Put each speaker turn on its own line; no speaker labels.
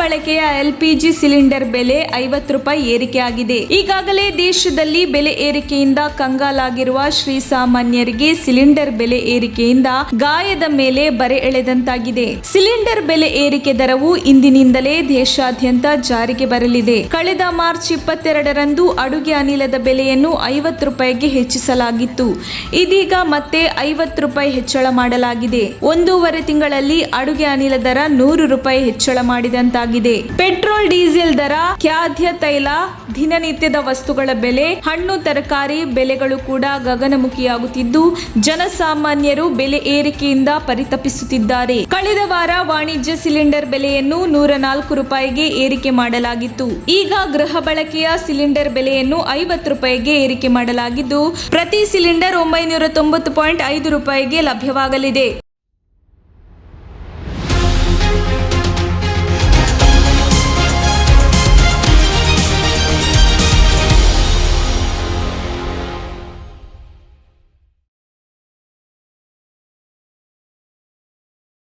ಬಳಕೆಯ LPG cylinder ಬೆಲೆ 50 ರೂಪಾಯಿ ಏರಿಕೆಯಾಗಿದೆ. ಈಗಾಗಲೇ ದೇಶದಲ್ಲಿ ಬೆಲೆ ಏರಿಕೆಯಿಂದ ಕಂಗಾಲಾಗಿರುವ ಶ್ರೀಸಾಮಾನ್ಯರಿಗೆ ಸಿಲಿಂಡರ್ ಬೆಲೆ ಏರಿಕೆಯಿಂದ ಗಾಯದ ಮೇಲೆ ಬರೆ ಎಳೆದಂತಾಗಿದೆ. ಸಿಲಿಂಡರ್ ಬೆಲೆ ಏರಿಕೆ ದರವು ಇಂದಿನಿಂದಲೇ ದೇಶಾದ್ಯಂತ ಜಾರಿಗೆ ಬರಲಿದೆ. ಕಳೆದ ಮಾರ್ಚ್ 22ರಂದು ಅಡುಗೆ ಅನಿಲದ ಬೆಲೆಯನ್ನು 50 ರೂಪಾಯಿಗೆ ಹೆಚ್ಚಿಸಲಾಗಿತ್ತು. ಇದೀಗ ಮತ್ತೆ 50 ರೂಪಾಯಿ ಹೆಚ್ಚಳ ಮಾಡಲಾಗಿದೆ. 1.5 ತಿಂಗಳಲ್ಲಿ ಅಡುಗೆ ಅನಿಲ ದರ 100 ರೂಪಾಯಿ ಹೆಚ್ಚಳ ಮಾಡಿದಂತಾಗಿದೆ. ಪೆಟ್ರೋಲ್, ಡೀಸೆಲ್ ದರ, ಖಾದ್ಯ ತೈಲ, ದಿನನಿತ್ಯದ ವಸ್ತುಗಳ ಬೆಲೆ, ಹಣ್ಣು ತರಕಾರಿ ಬೆಲೆಗಳು ಕೂಡ ಗಗನಮುಖಿಯಾಗುತ್ತಿದ್ದು ಜನಸಾಮಾನ್ಯರು ಬೆಲೆ ಏರಿಕೆಯಿಂದ ಪರಿತಪಿಸುತ್ತಿದ್ದಾರೆ. ಕಳೆದ ವಾರ ವಾಣಿಜ್ಯ ಸಿಲಿಂಡರ್ ಬೆಲೆಯನ್ನು 104 ರೂಪಾಯಿಗೆ ಏರಿಕೆ ಮಾಡಲಾಗಿತ್ತು. ಈಗ ಗೃಹ ಬಳಕೆಯ ಸಿಲಿಂಡರ್ ಬೆಲೆಯನ್ನು 50 ರೂಪಾಯಿಗೆ ಏರಿಕೆ ಮಾಡಲಾಗಿದ್ದು ಪ್ರತಿ ಸಿಲಿಂಡರ್ 990.5 ರೂಪಾಯಿಗೆ ಲಭ್ಯವಾಗಲಿದೆ.